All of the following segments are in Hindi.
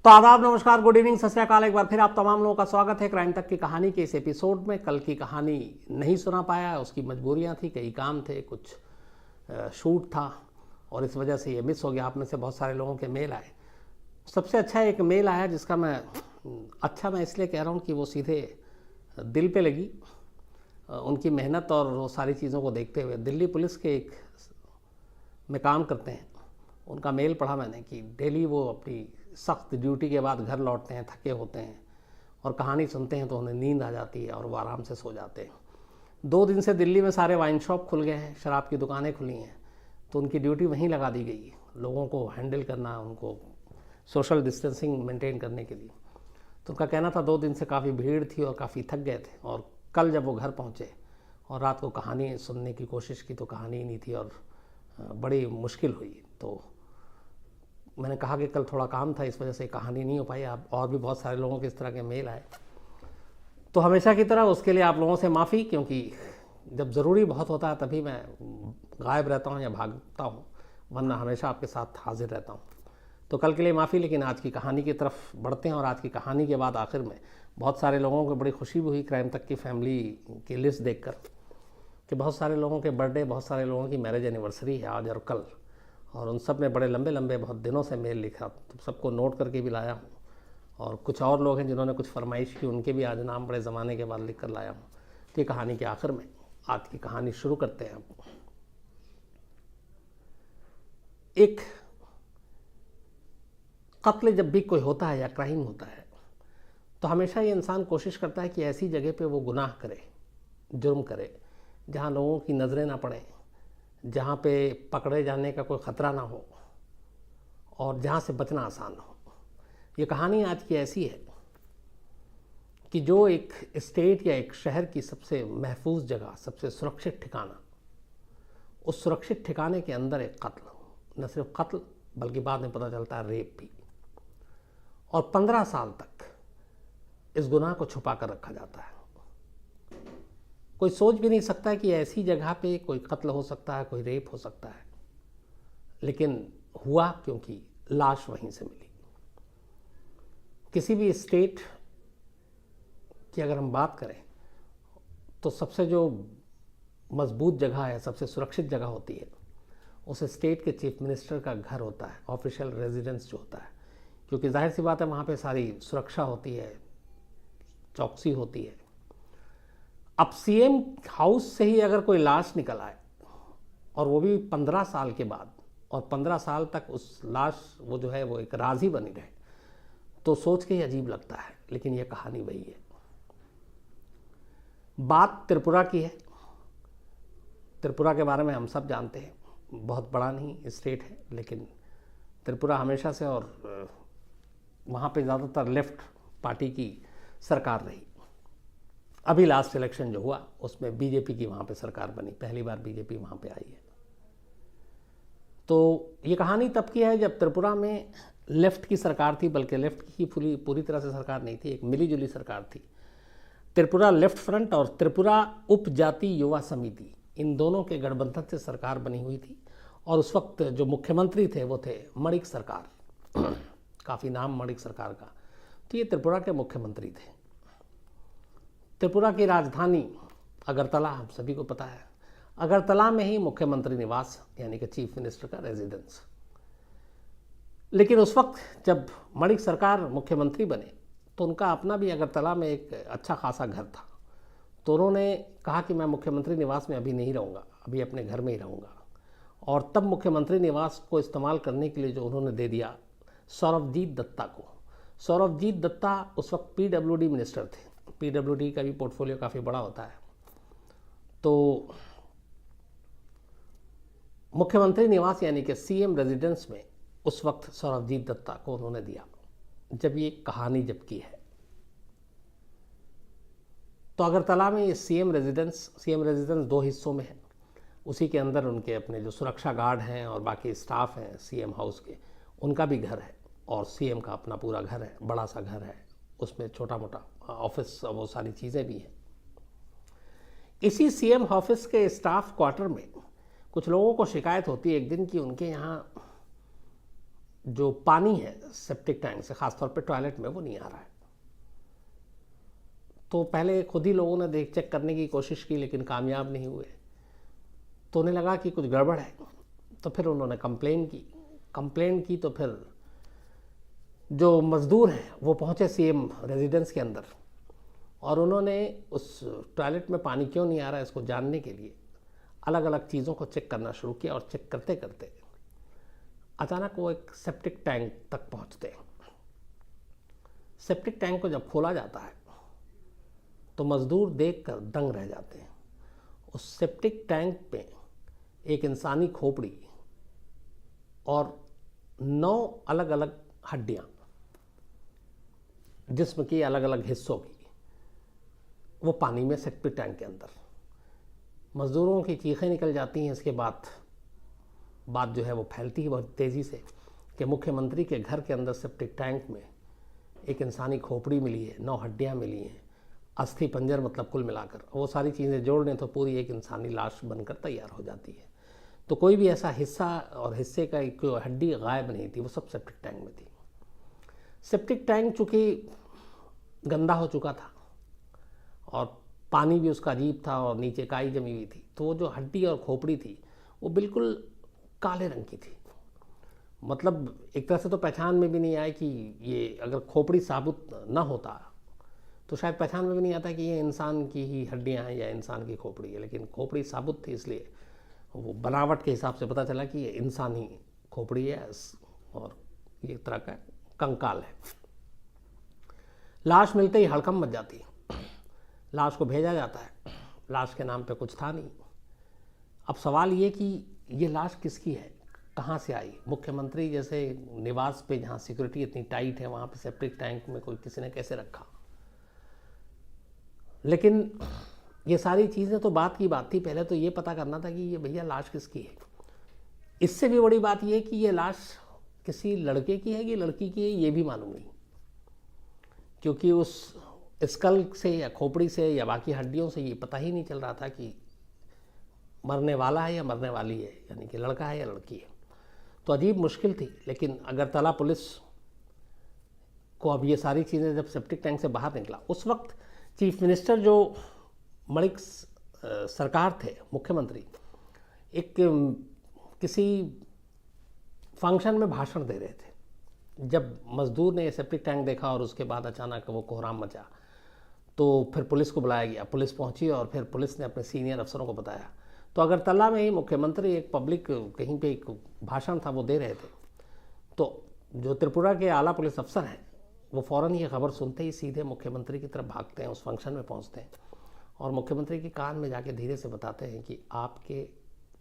तो आदाब, नमस्कार, गुड इवनिंग, सत श्री अकाल। एक बार फिर आप तमाम लोगों का स्वागत है क्राइम तक की कहानी के इस एपिसोड में। कल की कहानी नहीं सुना पाया, उसकी मजबूरियां थी, कई काम थे, कुछ शूट था और इस वजह से ये मिस हो गया। आप में से बहुत सारे लोगों के मेल आए। सबसे अच्छा एक मेल आया जिसका मैं इसलिए कह रहा हूँ कि वो सीधे दिल पे लगी। उनकी मेहनत और वो सारी चीज़ों को देखते हुए दिल्ली पुलिस के एक में काम करते हैं, उनका मेल पढ़ा मैंने कि डेली वो अपनी सख्त ड्यूटी के बाद घर लौटते हैं, थके होते हैं और कहानी सुनते हैं तो उन्हें नींद आ जाती है और वो आराम से सो जाते हैं। 2 दिन से दिल्ली में सारे वाइन शॉप खुल गए हैं, शराब की दुकानें खुली हैं, तो उनकी ड्यूटी वहीं लगा दी गई है, लोगों को हैंडल करना, उनको सोशल डिस्टेंसिंग मेंटेन करने के लिए। तो उनका कहना था 2 दिन से काफ़ी भीड़ थी और काफ़ी थक गए थे, और कल जब वो घर पहुँचे और रात को कहानी सुनने की कोशिश की तो कहानी ही नहीं थी और बड़ी मुश्किल हुई। तो मैंने कहा कि कल थोड़ा काम था, इस वजह से कहानी नहीं हो पाई। आप और भी बहुत सारे लोगों के इस तरह के मेल आए, तो हमेशा की तरह उसके लिए आप लोगों से माफ़ी, क्योंकि जब ज़रूरी बहुत होता है तभी मैं गायब रहता हूँ या भागता हूँ, वरना हमेशा आपके साथ हाजिर रहता हूँ। तो कल के लिए माफ़ी, लेकिन आज की कहानी की तरफ बढ़ते हैं। और आज की कहानी के बाद आखिर में बहुत सारे लोगों को बड़ी खुशी भी हुई क्राइम तक की फैमिली की लिस्ट देखकर कि बहुत सारे लोगों के बर्थडे, बहुत सारे लोगों की मैरिज एनिवर्सरी है आज और कल, और उन सब ने बड़े लंबे लंबे बहुत दिनों से मेल लिखा, तो सबको नोट करके भी लाया हूँ। और कुछ और लोग हैं जिन्होंने कुछ फरमाइश की, उनके भी आज नाम बड़े ज़माने के बाद लिख कर लाया हूँ। तो ये कहानी के आखिर में आज की कहानी शुरू करते हैं। एक कत्ल जब भी कोई होता है या क्राइम होता है तो हमेशा ये इंसान कोशिश करता है कि ऐसी जगह पे वो गुनाह करे, जुर्म करे, जहाँ लोगों की नज़रें ना पड़ें, जहाँ पे पकड़े जाने का कोई ख़तरा ना हो और जहाँ से बचना आसान हो। ये कहानी आज की ऐसी है कि जो एक स्टेट या एक शहर की सबसे महफूज जगह, सबसे सुरक्षित ठिकाना, उस सुरक्षित ठिकाने के अंदर एक कत्ल, न सिर्फ कत्ल बल्कि बाद में पता चलता है रेप भी, और 15 साल तक इस गुनाह को छुपा कर रखा जाता है। कोई सोच भी नहीं सकता कि ऐसी जगह पे कोई कत्ल हो सकता है, कोई रेप हो सकता है, लेकिन हुआ क्योंकि लाश वहीं से मिली। किसी भी स्टेट की अगर हम बात करें तो सबसे जो मजबूत जगह है, सबसे सुरक्षित जगह होती है, उस स्टेट के चीफ मिनिस्टर का घर होता है, ऑफिशियल रेजिडेंस जो होता है, क्योंकि जाहिर सी बात है वहाँ पे सारी सुरक्षा होती है, चौकसी होती है। अब सीएम हाउस से ही अगर कोई लाश निकल आए और वो भी 15 साल के बाद, और 15 साल तक उस लाश वो जो है वो एक राज ही बनी रहे, तो सोच के ही अजीब लगता है। लेकिन ये कहानी वही है। बात त्रिपुरा की है। त्रिपुरा के बारे में हम सब जानते हैं, बहुत बड़ा नहीं स्टेट है, लेकिन त्रिपुरा हमेशा से, और वहाँ पे ज़्यादातर लेफ्ट पार्टी की सरकार रही। अभी लास्ट इलेक्शन जो हुआ उसमें बीजेपी की वहाँ पे सरकार बनी, पहली बार बीजेपी वहाँ पे आई है। तो ये कहानी तब की है जब त्रिपुरा में लेफ्ट की सरकार थी, बल्कि लेफ्ट की पूरी तरह से सरकार नहीं थी, एक मिलीजुली सरकार थी। त्रिपुरा लेफ्ट फ्रंट और त्रिपुरा उपजाति युवा समिति, इन दोनों के गठबंधन से सरकार बनी हुई थी। और उस वक्त जो मुख्यमंत्री थे वो थे मणिक सरकार काफ़ी नाम मणिक सरकार का। तो ये त्रिपुरा के मुख्यमंत्री थे। त्रिपुरा की राजधानी अगरतला, हम सभी को पता है, अगरतला में ही मुख्यमंत्री निवास यानी कि चीफ मिनिस्टर का रेजिडेंस। लेकिन उस वक्त जब मणिक सरकार मुख्यमंत्री बने तो उनका अपना भी अगरतला में एक अच्छा खासा घर था। तो उन्होंने कहा कि मैं मुख्यमंत्री निवास में अभी नहीं रहूँगा, अभी अपने घर में ही रहूँगा। और तब मुख्यमंत्री निवास को इस्तेमाल करने के लिए जो उन्होंने दे दिया सौरभजीत दत्ता को। सौरभजीत दत्ता उस वक्त पीडब्ल्यूडी मिनिस्टर थे। पीडब्ल्यूडी का भी पोर्टफोलियो काफ़ी बड़ा होता है। तो मुख्यमंत्री निवास यानी कि सीएम रेजिडेंस में उस वक्त सौरभजीत दत्ता को उन्होंने दिया। जब ये कहानी जब की है तो अगरतला में ये सीएम रेजिडेंस 2 हिस्सों में है। उसी के अंदर उनके अपने जो सुरक्षा गार्ड हैं और बाकी स्टाफ हैं सीएम हाउस के, उनका भी घर है, और सीएम का अपना पूरा घर है, बड़ा सा घर है, उसमें छोटा मोटा ऑफिस, वो सारी चीज़ें भी हैं। इसी सीएम ऑफिस के स्टाफ क्वार्टर में कुछ लोगों को शिकायत होती है एक दिन कि उनके यहाँ जो पानी है सेप्टिक टैंक से, ख़ासतौर पे टॉयलेट में, वो नहीं आ रहा है। तो पहले खुद ही लोगों ने चेक करने की कोशिश की लेकिन कामयाब नहीं हुए। तो उन्हें लगा कि कुछ गड़बड़ है, तो फिर उन्होंने कंप्लेन की। तो फिर जो मज़दूर हैं वो पहुंचे सीएम रेजिडेंस के अंदर, और उन्होंने उस टॉयलेट में पानी क्यों नहीं आ रहा है इसको जानने के लिए अलग अलग चीज़ों को चेक करना शुरू किया। और चेक करते करते अचानक वो एक सेप्टिक टैंक तक पहुंचते हैं। सेप्टिक टैंक को जब खोला जाता है तो मज़दूर देखकर दंग रह जाते हैं। उस सेप्टिक टैंक पे एक इंसानी खोपड़ी और 9 अलग अलग हड्डियाँ, जिस्म की अलग अलग हिस्सों की, वो पानी में सेप्टिक टैंक के अंदर। मज़दूरों की चीखें निकल जाती हैं। इसके बाद बात जो है वो फैलती है बहुत तेज़ी से कि मुख्यमंत्री के घर के अंदर सेप्टिक टैंक में एक इंसानी खोपड़ी मिली है, 9 हड्डियाँ मिली हैं, अस्थि पंजर, मतलब कुल मिलाकर वो सारी चीज़ें जोड़ लें तो पूरी एक इंसानी लाश बनकर तैयार हो जाती है। तो कोई भी ऐसा हिस्सा और हिस्से का एक हड्डी गायब नहीं थी, वो सब सेप्टिक टैंक में थी। सेप्टिक टैंक चूँकि गंदा हो चुका था और पानी भी उसका अजीब था और नीचे काई जमी हुई थी, तो वो जो हड्डी और खोपड़ी थी वो बिल्कुल काले रंग की थी। मतलब एक तरह से तो पहचान में भी नहीं आए कि ये, अगर खोपड़ी साबुत ना होता तो शायद पहचान में भी नहीं आता कि ये इंसान की ही हड्डियां हैं या इंसान की खोपड़ी है। लेकिन खोपड़ी साबुत थी, इसलिए वो बनावट के हिसाब से पता चला कि ये इंसानी खोपड़ी है और ये एक तरह का कंकाल है। लाश मिलते ही हड़कंप मच जाती है। लाश को भेजा जाता है। लाश के नाम पे कुछ था नहीं। अब सवाल ये कि ये लाश किसकी है, कहाँ से आई? मुख्यमंत्री जैसे निवास पे जहाँ सिक्योरिटी इतनी टाइट है, वहाँ पे सेप्टिक टैंक में कोई किसी ने कैसे रखा? लेकिन ये सारी चीज़ें तो बात की बात थी। पहले तो ये पता करना था कि ये भैया लाश किसकी है। इससे भी बड़ी बात ये कि ये लाश किसी लड़के की है कि लड़की की है, ये भी मालूम नहीं, क्योंकि उस स्कल से या खोपड़ी से या बाकी हड्डियों से ये पता ही नहीं चल रहा था कि मरने वाला है या मरने वाली है, यानी कि लड़का है या लड़की है। तो अजीब मुश्किल थी। लेकिन अगरतला पुलिस को अब ये सारी चीज़ें, जब सेप्टिक टैंक से बाहर निकला, उस वक्त चीफ मिनिस्टर जो मणिक सरकार थे, मुख्यमंत्री, एक किसी फंक्शन में भाषण दे रहे थे। जब मज़दूर ने सेप्टिक टैंक देखा और उसके बाद अचानक वो कोहराम मचा, तो फिर पुलिस को बुलाया गया। पुलिस पहुंची और फिर पुलिस ने अपने सीनियर अफसरों को बताया। तो अगरतला में ही मुख्यमंत्री एक पब्लिक कहीं पे एक भाषण था वो दे रहे थे। तो जो त्रिपुरा के आला पुलिस अफसर हैं वो फ़ौरन ये खबर सुनते ही सीधे मुख्यमंत्री की तरफ भागते हैं, उस फंक्शन में पहुंचते हैं और मुख्यमंत्री के कान में जाके धीरे से बताते हैं कि आपके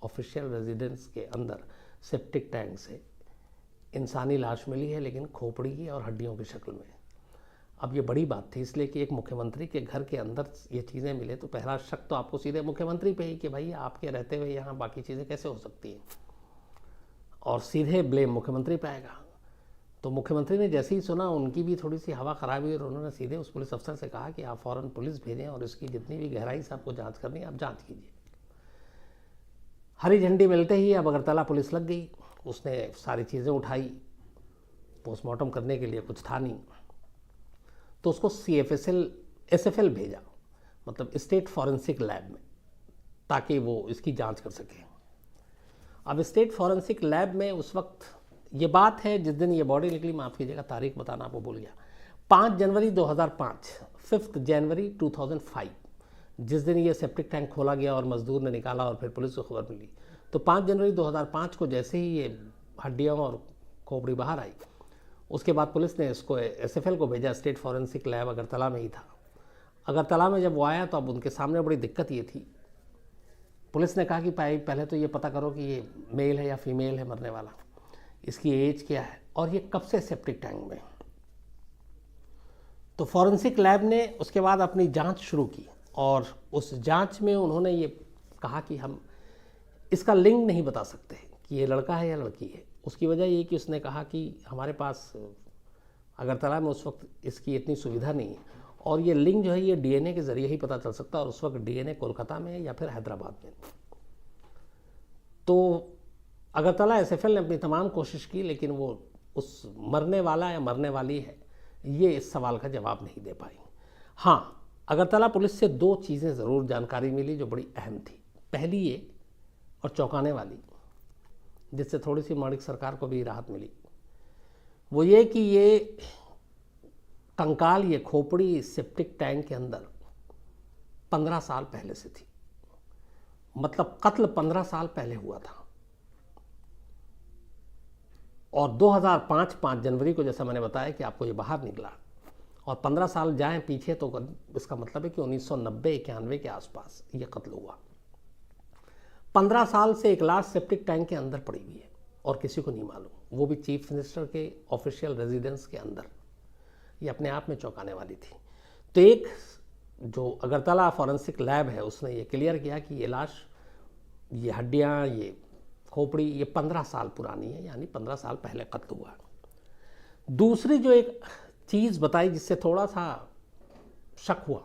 ऑफिशियल रेजिडेंस के अंदर सेप्टिक टैंक से इंसानी लाश मिली है, लेकिन खोपड़ी की और हड्डियों की शक्ल में। अब ये बड़ी बात थी, इसलिए कि एक मुख्यमंत्री के घर के अंदर ये चीज़ें मिले तो पहला शक तो आपको सीधे मुख्यमंत्री पे ही कि भाई आपके रहते हुए यहाँ बाकी चीज़ें कैसे हो सकती हैं, और सीधे ब्लेम मुख्यमंत्री पे आएगा। तो मुख्यमंत्री ने जैसे ही सुना, उनकी भी थोड़ी सी हवा ख़राब हुई और उन्होंने सीधे उस पुलिस अफसर से कहा कि आप फ़ौरन पुलिस भेजें और इसकी जितनी भी गहराई से आपको जाँच करनी है आप जाँच कीजिए। हरी झंडी मिलते ही अब अगरतला पुलिस लग गई। उसने सारी चीज़ें उठाई। पोस्टमार्टम करने के लिए कुछ था नहीं, तो उसको SFL भेजा, मतलब स्टेट फॉरेंसिक लैब में, ताकि वो इसकी जांच कर सके। अब स्टेट फॉरेंसिक लैब में उस वक्त ये बात है जिस दिन ये बॉडी निकली, माफ़ कीजिएगा तारीख बताना आपको भूल गया, 5 जनवरी 2005, 5 जनवरी 2005, जिस दिन ये सेप्टिक टैंक खोला गया और मजदूर ने निकाला और फिर पुलिस को खबर मिली। तो 5 जनवरी 2005 को जैसे ही ये हड्डियाँ और खोपड़ी बाहर आई, उसके बाद पुलिस ने इसको SFL को भेजा। स्टेट फॉरेंसिक लैब अगरतला में ही था। अगरतला में जब वो आया तो अब उनके सामने बड़ी दिक्कत ये थी। पुलिस ने कहा कि पहले तो ये पता करो कि ये मेल है या फीमेल है मरने वाला, इसकी एज क्या है और ये कब से सेप्टिक टैंक में। तो फॉरेंसिक लैब ने उसके बाद अपनी जांच शुरू की और उस जांच में उन्होंने ये कहा कि हम इसका लिंग नहीं बता सकते कि ये लड़का है या लड़की है। उसकी वजह ये कि उसने कहा कि हमारे पास अगरतला में उस वक्त इसकी इतनी सुविधा नहीं है और ये लिंग जो है ये DNA के ज़रिए ही पता चल सकता है, और उस वक्त DNA कोलकाता में या फिर हैदराबाद में। तो अगरतला SFL ने अपनी तमाम कोशिश की, लेकिन वो उस मरने वाला या मरने वाली है, ये इस सवाल का जवाब नहीं दे पाई। हाँ, अगरतला पुलिस से दो चीज़ें ज़रूर जानकारी मिली जो बड़ी अहम थी। पहली ये और चौंकाने वाली, जिससे थोड़ी सी माणिक सरकार को भी राहत मिली, वो ये कि ये कंकाल, ये खोपड़ी सेप्टिक टैंक के अंदर 15 साल पहले से थी। मतलब कत्ल 15 साल पहले हुआ था। और 5 जनवरी को, जैसा मैंने बताया कि आपको ये बाहर निकला, और 15 साल जाएं पीछे तो इसका मतलब है कि 1990-91 के आसपास ये कत्ल हुआ। 15 साल से एक लाश सेप्टिक टैंक के अंदर पड़ी हुई है और किसी को नहीं मालूम, वो भी चीफ मिनिस्टर के ऑफिशियल रेजिडेंस के अंदर। ये अपने आप में चौंकाने वाली थी। तो एक जो अगरतला फॉरेंसिक लैब है उसने ये क्लियर किया कि ये लाश, ये हड्डियाँ, ये खोपड़ी, ये 15 साल पुरानी है, यानी 15 साल पहले कत्ल हुआ। दूसरी जो एक चीज़ बताई जिससे थोड़ा सा शक हुआ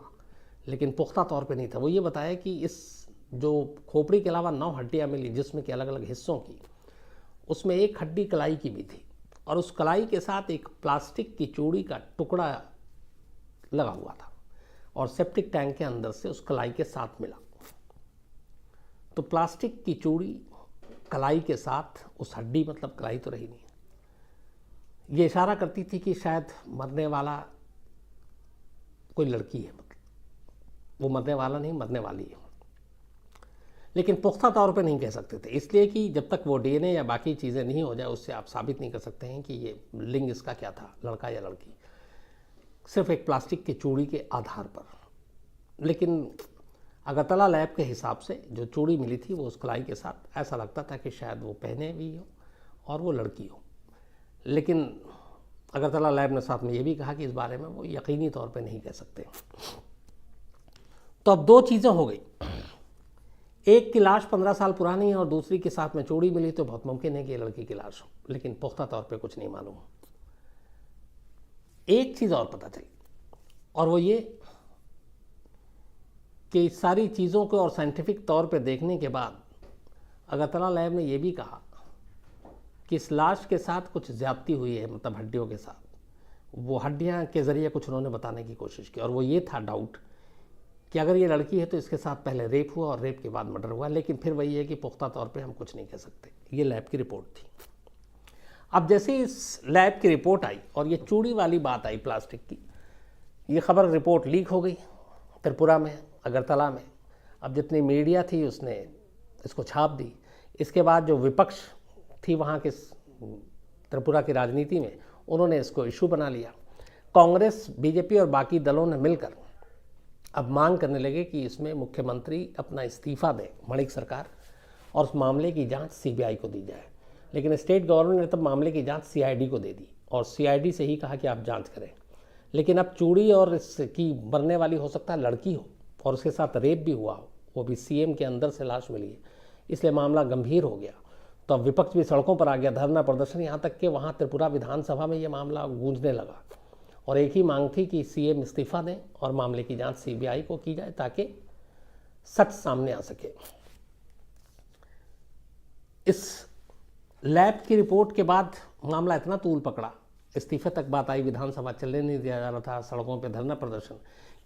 लेकिन पुख्ता तौर पे नहीं था, वो ये बताया कि इस जो खोपड़ी के अलावा 9 हड्डियाँ मिली जिसमें कि अलग अलग हिस्सों की, उसमें एक हड्डी कलाई की भी थी और उस कलाई के साथ एक प्लास्टिक की चूड़ी का टुकड़ा लगा हुआ था और सेप्टिक टैंक के अंदर से उस कलाई के साथ मिला। तो प्लास्टिक की चूड़ी कलाई के साथ उस हड्डी, मतलब कलाई तो रही नहीं, ये इशारा करती थी कि शायद मरने वाला कोई लड़की है, मतलब वो मरने वाला नहीं, मरने वाली है। लेकिन पुख्ता तौर पे नहीं कह सकते थे, इसलिए कि जब तक वो डीएनए या बाकी चीज़ें नहीं हो जाए उससे आप साबित नहीं कर सकते हैं कि ये लिंग इसका क्या था, लड़का या लड़की, सिर्फ एक प्लास्टिक की चूड़ी के आधार पर। लेकिन अगरतला लैब के हिसाब से जो चूड़ी मिली थी वो उस कलाई के साथ, ऐसा लगता था कि शायद वो पहने हुई हो और वो लड़की हो। लेकिन अगरतला लैब ने साथ में ये भी कहा कि इस बारे में वो यकीनी तौर पे नहीं कह सकते। तो अब दो चीज़ें हो गई, एक की लाश 15 साल पुरानी है और दूसरी के साथ में चूड़ी मिली, तो बहुत मुमकिन है कि ये लड़की की लाश हो, लेकिन पुख्ता तौर पे कुछ नहीं मालूम। एक चीज़ और पता चली और वो ये कि सारी चीज़ों को और साइंटिफिक तौर पे देखने के बाद अगरतला लैब ने यह भी कहा कि इस लाश के साथ कुछ ज़्यादती हुई है, मतलब हड्डियों के साथ। वो हड्डियाँ के ज़रिए कुछ उन्होंने बताने की कोशिश की और वो ये था डाउट कि अगर ये लड़की है तो इसके साथ पहले रेप हुआ और रेप के बाद मर्डर हुआ। लेकिन फिर वही है कि पुख्ता तौर पे हम कुछ नहीं कह सकते। ये लैब की रिपोर्ट थी। अब जैसे इस लैब की रिपोर्ट आई और ये चूड़ी वाली बात आई प्लास्टिक की, ये खबर रिपोर्ट लीक हो गई त्रिपुरा में, अगरतला में। अब जितनी मीडिया थी उसने इसको छाप दी। इसके बाद जो विपक्ष थी वहाँ के त्रिपुरा की राजनीति में, उन्होंने इसको इशू बना लिया। कांग्रेस, बीजेपी और बाकी दलों ने मिलकर अब मांग करने लगे कि इसमें मुख्यमंत्री अपना इस्तीफा दें, माणिक सरकार, और उस मामले की जांच सीबीआई को दी जाए। लेकिन स्टेट गवर्नमेंट ने तब मामले की जांच सीआईडी को दे दी और सीआईडी से ही कहा कि आप जांच करें। लेकिन अब चूड़ी और इसकी मरने वाली हो सकता है लड़की हो और उसके साथ रेप भी हुआ हो, वो भी सीएम के अंदर से लाश मिली है, इसलिए मामला गंभीर हो गया। तो अब विपक्ष भी सड़कों पर आ गया, धरना प्रदर्शन, यहाँ तक कि वहाँ त्रिपुरा विधानसभा में ये मामला गूंजने लगा और एक ही मांग थी कि सीएम इस्तीफा दें और मामले की जांच सीबीआई को की जाए ताकि सच सामने आ सके। इस लैब की रिपोर्ट के बाद मामला इतना तूल पकड़ा, इस्तीफे तक बात आई, विधानसभा चलने नहीं दिया जा रहा था, सड़कों पर धरना प्रदर्शन,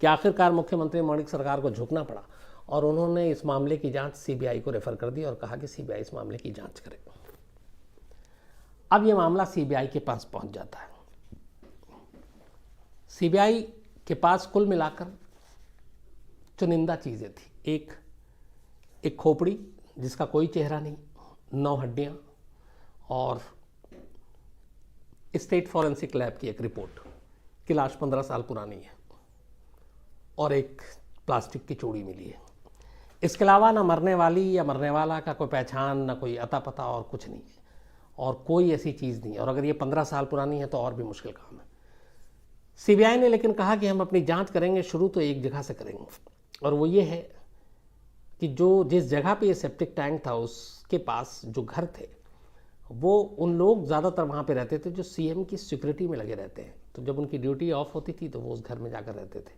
कि आखिरकार मुख्यमंत्री माणिक सरकार को झुकना पड़ा और उन्होंने इस मामले की जांच सीबीआई को रेफर कर दी और कहा कि सीबीआई इस मामले की जांच करे। अब ये मामला सीबीआई के पास पहुंच जाता है। सीबीआई के पास कुल मिलाकर चुनिंदा चीज़ें थी। एक खोपड़ी जिसका कोई चेहरा नहीं, 9 हड्डियाँ और स्टेट फॉरेंसिक लैब की एक रिपोर्ट कि लाश 15 साल पुरानी है और एक प्लास्टिक की चूड़ी मिली है। इसके अलावा ना मरने वाली या मरने वाला का कोई पहचान, ना कोई अता पता और कुछ नहीं है और कोई ऐसी चीज़ नहीं है। और अगर ये 15 साल पुरानी है तो और भी मुश्किल काम है। सीबीआई ने लेकिन कहा कि हम अपनी जांच करेंगे, शुरू तो एक जगह से करेंगे और वो ये है कि जिस जगह पे ये सेप्टिक टैंक था उसके पास जो घर थे वो उन लोग ज़्यादातर वहाँ पे रहते थे जो सीएम की सिक्योरिटी में लगे रहते हैं। तो जब उनकी ड्यूटी ऑफ होती थी तो वो उस घर में जाकर रहते थे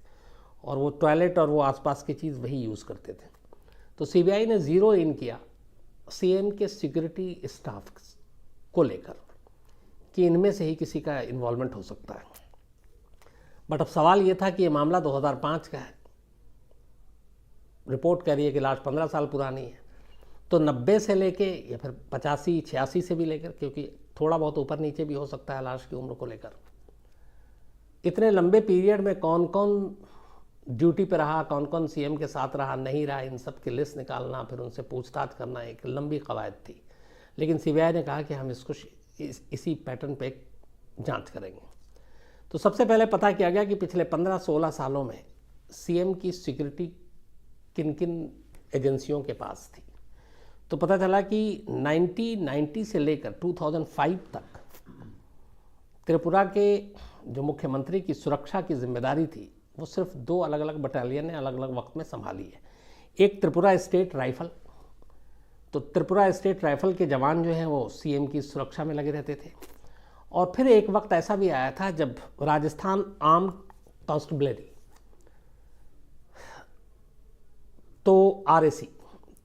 और वो टॉयलेट और वो आसपास की चीज़ वही यूज़ करते थे। तो सीबीआई ने ज़ीरो इन किया सीएम के सिक्योरिटी स्टाफ को लेकर कि इनमें से ही किसी का इन्वॉल्वमेंट हो सकता है। बट अब सवाल ये था कि ये मामला 2005 का है, रिपोर्ट कह रही है कि लाश 15 साल पुरानी है, तो 90 से लेके या फिर 85-86 से भी लेकर, क्योंकि थोड़ा बहुत ऊपर नीचे भी हो सकता है लाश की उम्र को लेकर, इतने लंबे पीरियड में कौन कौन ड्यूटी पे रहा, कौन कौन सीएम के साथ रहा, नहीं रहा, इन सब की लिस्ट निकालना, फिर उनसे पूछताछ करना एक लंबी कवायद थी। लेकिन सीबीआई ने कहा कि हम इसको इसी पैटर्न पे जांच करेंगे। तो सबसे पहले पता किया गया कि पिछले 15-16 सालों में सीएम की सिक्योरिटी किन किन एजेंसियों के पास थी। तो पता चला कि 1990 से लेकर 2005 तक त्रिपुरा के जो मुख्यमंत्री की सुरक्षा की जिम्मेदारी थी वो सिर्फ 2 अलग अलग बटालियन ने अलग अलग वक्त में संभाली है। एक त्रिपुरा स्टेट राइफल, तो त्रिपुरा स्टेट राइफल के जवान जो हैं वो सीएम की सुरक्षा में लगे रहते थे। और फिर एक वक्त ऐसा भी आया था जब राजस्थान आर्म कांस्टेबलरी, तो आरएसी,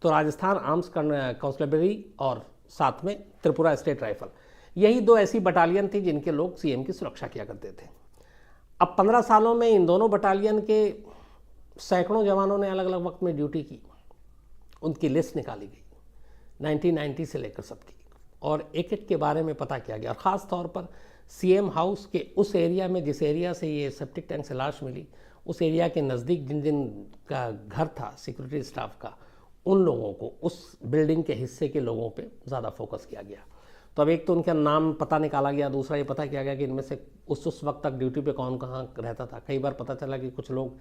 तो राजस्थान आर्म्स कांस्टेबलरी और साथ में त्रिपुरा स्टेट राइफल, यही 2 ऐसी बटालियन थी जिनके लोग सीएम की सुरक्षा किया करते थे। अब 15 सालों में इन दोनों बटालियन के सैकड़ों जवानों ने अलग अलग वक्त में ड्यूटी की, उनकी लिस्ट निकाली गई 1990 से लेकर सबकी, और एक एक के बारे में पता किया गया। और ख़ास तौर पर सीएम हाउस के उस एरिया में, जिस एरिया से ये सेप्टिक टैंक से लाश मिली, उस एरिया के नज़दीक जिन जिन का घर था सिक्योरिटी स्टाफ का, उन लोगों को, उस बिल्डिंग के हिस्से के लोगों पे ज़्यादा फोकस किया गया। तो अब एक तो उनका नाम पता निकाला गया, दूसरा ये पता किया गया कि इनमें से उस वक्त तक ड्यूटी पे कौन कहाँ रहता था। कई बार पता चला कि कुछ लोग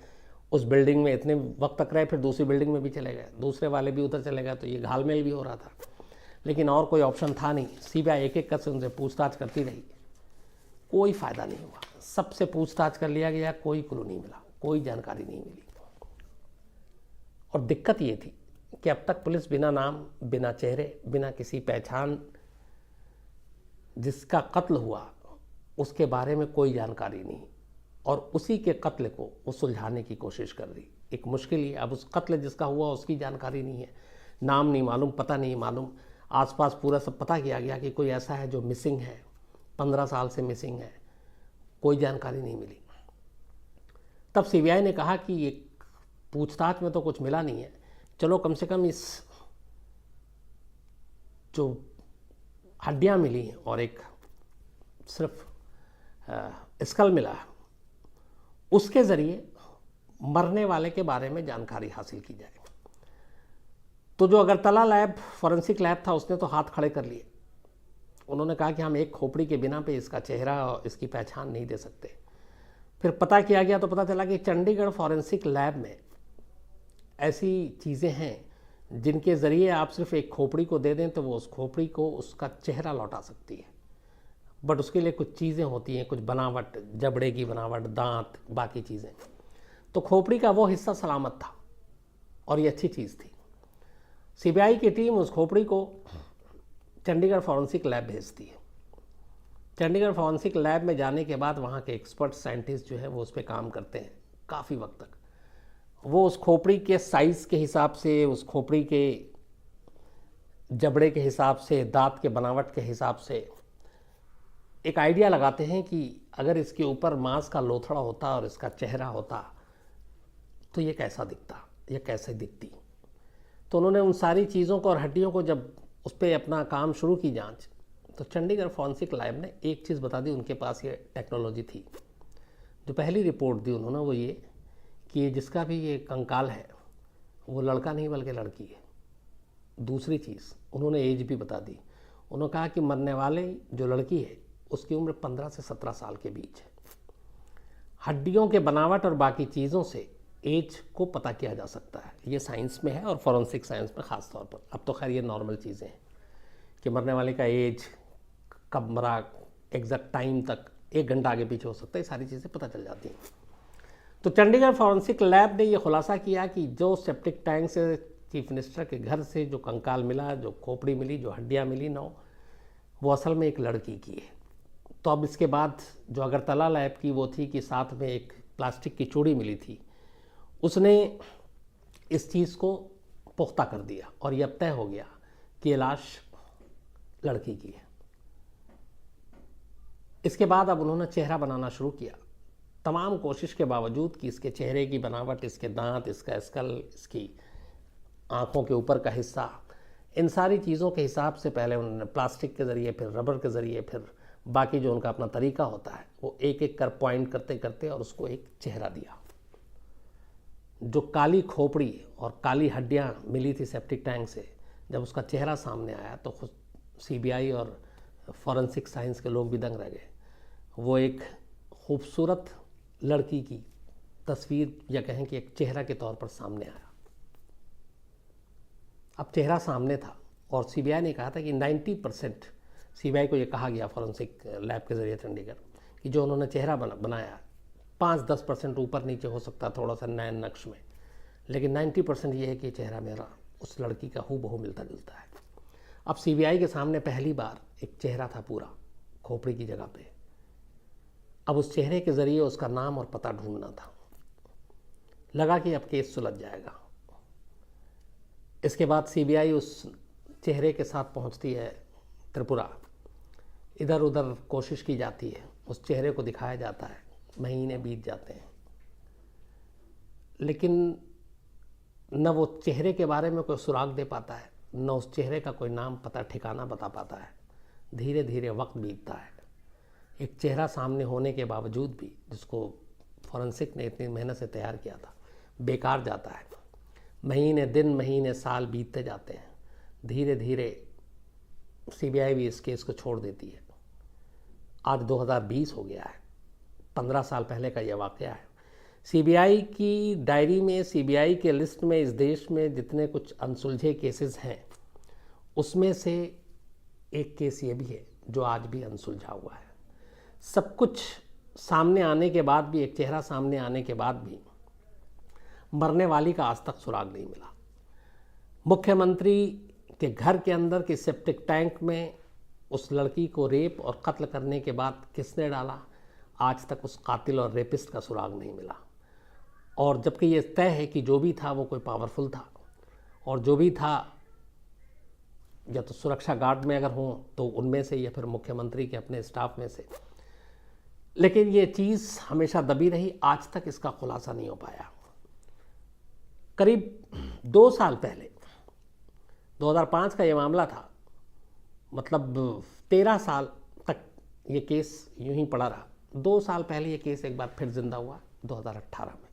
उस बिल्डिंग में इतने वक्त तक रहे, फिर दूसरी बिल्डिंग में भी चले गए, दूसरे वाले भी उधर चले गए, तो ये घालमेल भी हो रहा था। लेकिन और कोई ऑप्शन था नहीं। सीबीआई एक एक कर से उनसे पूछताछ करती रही, कोई फ़ायदा नहीं हुआ। सबसे पूछताछ कर लिया गया, कोई क्लू नहीं मिला, कोई जानकारी नहीं मिली। और दिक्कत ये थी कि अब तक पुलिस बिना नाम, बिना चेहरे, बिना किसी पहचान, जिसका कत्ल हुआ उसके बारे में कोई जानकारी नहीं, और उसी के कत्ल को वो सुलझाने की कोशिश कर रही। एक मुश्किल ही, अब उस कत्ल जिसका हुआ उसकी जानकारी नहीं है, नाम नहीं मालूम, पता नहीं मालूम। आसपास पूरा सब पता किया गया कि कोई ऐसा है जो मिसिंग है, 15 साल से मिसिंग है, कोई जानकारी नहीं मिली। तब सीबीआई ने कहा कि ये पूछताछ में तो कुछ मिला नहीं है, चलो कम से कम इस जो हड्डियां मिली हैं और एक सिर्फ स्कल मिला, उसके ज़रिए मरने वाले के बारे में जानकारी हासिल की जाए। तो जो अगरतला लैब, फॉरेंसिक लैब था, उसने तो हाथ खड़े कर लिए। उन्होंने कहा कि हम एक खोपड़ी के बिना पे इसका चेहरा और इसकी पहचान नहीं दे सकते। फिर पता किया गया तो पता चला कि चंडीगढ़ फॉरेंसिक लैब में ऐसी चीज़ें हैं जिनके ज़रिए आप सिर्फ एक खोपड़ी को दे दें तो वो उस खोपड़ी को, उसका चेहरा लौटा सकती है। बट उसके लिए कुछ चीज़ें होती हैं, कुछ बनावट, जबड़े की बनावट, दांत, बाकी चीज़ें। तो खोपड़ी का वो हिस्सा सलामत था और ये अच्छी चीज़ थी। सीबीआई की टीम उस खोपड़ी को चंडीगढ़ फॉरेंसिक लैब भेजती है। चंडीगढ़ फॉरेंसिक लैब में जाने के बाद वहाँ के एक्सपर्ट साइंटिस्ट जो है वो उस पर काम करते हैं काफ़ी वक्त तक। वो उस खोपड़ी के साइज़ के हिसाब से, उस खोपड़ी के जबड़े के हिसाब से, दांत के बनावट के हिसाब से एक आइडिया लगाते हैं कि अगर इसके ऊपर मांस का लोथड़ा होता और इसका चेहरा होता तो ये कैसा दिखता, ये कैसे दिखती। तो उन्होंने उन सारी चीज़ों को और हड्डियों को जब उस पर अपना काम शुरू की जांच, तो चंडीगढ़ फॉरेंसिक लैब ने एक चीज़ बता दी, उनके पास ये टेक्नोलॉजी थी। जो पहली रिपोर्ट दी उन्होंने वो ये कि ये जिसका भी ये कंकाल है वो लड़का नहीं बल्कि लड़की है। दूसरी चीज़ उन्होंने एज भी बता दी। उन्होंने कहा कि मरने वाले जो लड़की है उसकी उम्र 15 से 17 साल के बीच है। हड्डियों के बनावट और बाकी चीज़ों से एज को पता किया जा सकता है। ये साइंस में है और फॉरेंसिक साइंस में ख़ास तौर पर। अब तो खैर ये नॉर्मल चीज़ें हैं कि मरने वाले का एज, कब मरा, एग्जैक्ट टाइम तक, 1 घंटा आगे पीछे हो सकता है, सारी चीज़ें पता चल जाती हैं। तो चंडीगढ़ फॉरेंसिक लैब ने ये खुलासा किया कि जो सेप्टिक टैंक से चीफ मिनिस्टर के घर से जो कंकाल मिला, जो खोपड़ी मिली, जो हड्डियाँ मिली, वो असल में एक लड़की की है। तो अब इसके बाद जो अगरतला लैब की वो थी कि साथ में एक प्लास्टिक की चूड़ी मिली थी, उसने इस चीज़ को पुख्ता कर दिया और ये अब तय हो गया कि ये लाश लड़की की है। इसके बाद अब उन्होंने चेहरा बनाना शुरू किया। तमाम कोशिश के बावजूद कि इसके चेहरे की बनावट, इसके दांत, इसका स्कल, इसकी आँखों के ऊपर का हिस्सा, इन सारी चीज़ों के हिसाब से पहले उन्होंने प्लास्टिक के ज़रिए, फिर रबर के ज़रिए, फिर बाकी जो उनका अपना तरीका होता है वो एक एक कर पॉइंट करते करते और उसको एक चेहरा दिया। जो काली खोपड़ी और काली हड्डियाँ मिली थी सेप्टिक टैंक से, जब उसका चेहरा सामने आया तो खुद सीबीआई और फॉरेंसिक साइंस के लोग भी दंग रह गए। वो एक खूबसूरत लड़की की तस्वीर या कहें कि एक चेहरा के तौर पर सामने आया। अब चेहरा सामने था और सीबीआई ने कहा था कि 90%, सीबीआई को ये कहा गया फॉरेंसिक लैब के ज़रिए चंडीगढ़, कि जो उन्होंने चेहरा बनाया 5-10% ऊपर नीचे हो सकता थोड़ा सा नए नक्श में, लेकिन 90% ये है कि चेहरा मेरा उस लड़की का हूबहू मिलता जुलता है। अब सीबीआई के सामने पहली बार एक चेहरा था पूरा खोपड़ी की जगह पे। अब उस चेहरे के ज़रिए उसका नाम और पता ढूंढना था। लगा कि अब केस सुलझ जाएगा। इसके बाद सीबीआई उस चेहरे के साथ पहुंचती है त्रिपुरा। इधर उधर कोशिश की जाती है, उस चेहरे को दिखाया जाता है, महीने बीत जाते हैं, लेकिन न वो चेहरे के बारे में कोई सुराग दे पाता है, न उस चेहरे का कोई नाम पता ठिकाना बता पाता है। धीरे धीरे वक्त बीतता है। एक चेहरा सामने होने के बावजूद भी, जिसको फॉरेंसिक ने इतनी मेहनत से तैयार किया था, बेकार जाता है। महीने दिन, महीने साल बीतते जाते हैं। धीरे धीरे सीबीआई भी इस केस को छोड़ देती है। आज 2020 हो गया है, 15 साल पहले का यह वाक़या है। सीबीआई की डायरी में, सीबीआई के लिस्ट में इस देश में जितने कुछ अनसुलझे केसेस हैं, उसमें से एक केस ये भी है जो आज भी अनसुलझा हुआ है। सब कुछ सामने आने के बाद भी, एक चेहरा सामने आने के बाद भी मरने वाली का आज तक सुराग नहीं मिला। मुख्यमंत्री के घर के अंदर के सेप्टिक टैंक में उस लड़की को रेप और कत्ल करने के बाद किसने डाला, आज तक उस कातिल और रेपिस्ट का सुराग नहीं मिला। और जबकि ये तय है कि जो भी था वो कोई पावरफुल था, और जो भी था या तो सुरक्षा गार्ड में अगर हों तो उनमें से, या फिर मुख्यमंत्री के अपने स्टाफ में से, लेकिन ये चीज़ हमेशा दबी रही। आज तक इसका खुलासा नहीं हो पाया। करीब 2 साल पहले 2005 का ये मामला था, मतलब 13 साल तक ये केस यूं ही पड़ा रहा। 2 साल पहले ये केस एक बार फिर जिंदा हुआ 2018 में,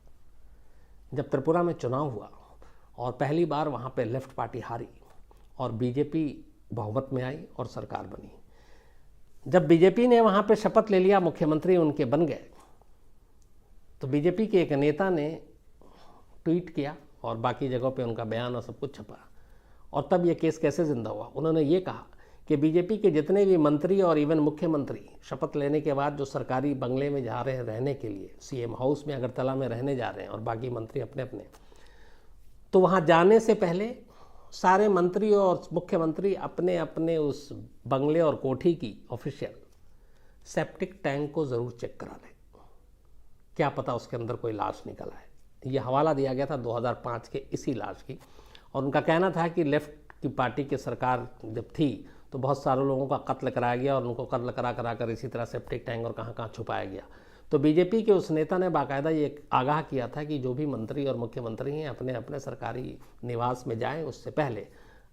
जब त्रिपुरा में चुनाव हुआ और पहली बार वहाँ पे लेफ्ट पार्टी हारी और बीजेपी बहुमत में आई और सरकार बनी। जब बीजेपी ने वहाँ पे शपथ ले लिया, मुख्यमंत्री उनके बन गए, तो बीजेपी के एक नेता ने ट्वीट किया और बाकी जगहों पे उनका बयान और सब कुछ छपा। और तब ये केस कैसे जिंदा हुआ, उन्होंने ये कहा कि बीजेपी के जितने भी मंत्री और इवन मुख्यमंत्री शपथ लेने के बाद जो सरकारी बंगले में जा रहे हैं रहने के लिए, सीएम हाउस में अगरतला में रहने जा रहे हैं और बाकी मंत्री अपने अपने, तो वहाँ जाने से पहले सारे मंत्री और मुख्यमंत्री अपने अपने उस बंगले और कोठी की ऑफिशियल सेप्टिक टैंक को ज़रूर चेक करा लें। क्या पता उसके अंदर कोई लाश निकल आए। ये हवाला दिया गया था 2005 के इसी लाश की, और उनका कहना था कि लेफ्ट की पार्टी की सरकार जब थी तो बहुत सारे लोगों का कत्ल कराया गया और उनको कत्ल करा कर इसी तरह सेप्टिक टैंक और कहाँ छुपाया गया। तो बीजेपी के उस नेता ने बाकायदा ये आगाह किया था कि जो भी मंत्री और मुख्यमंत्री हैं अपने अपने सरकारी निवास में जाएं, उससे पहले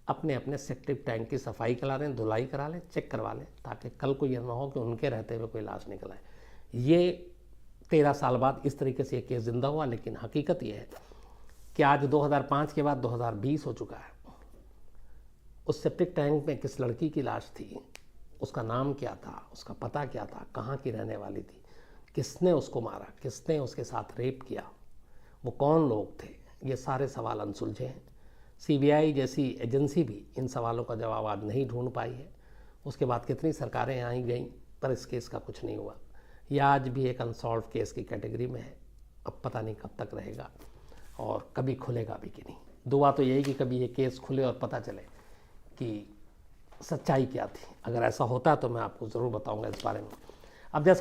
अपने अपने सेप्टिक टैंक की सफाई करा लें, धुलाई करा लें, चेक करवा लें, ताकि कल को यह ना हो कि उनके रहते हुए कोई लाश निकल आए। ये 13 साल बाद इस तरीके से ये केस जिंदा हुआ। लेकिन हकीकत ये है कि आज 2005 के बाद 2020 हो चुका है। उस सेप्टिक टैंक में किस लड़की की लाश थी, उसका नाम क्या था, उसका पता क्या था, कहाँ की रहने वाली थी, किसने उसको मारा, किसने उसके साथ रेप किया, वो कौन लोग थे, ये सारे सवाल अनसुलझे हैं। सीबीआई जैसी एजेंसी भी इन सवालों का जवाब आज नहीं ढूंढ पाई है। उसके बाद कितनी सरकारें आई गईं, पर इस केस का कुछ नहीं हुआ। यह आज भी एक अनसॉल्व केस की कैटेगरी में है। अब पता नहीं कब तक रहेगा और कभी खुलेगा भी कि नहीं। दुआ तो यही कि कभी ये केस खुले और पता चले कि सच्चाई क्या थी। अगर ऐसा होता तो मैं आपको ज़रूर बताऊंगा इस बारे में। अब जैसा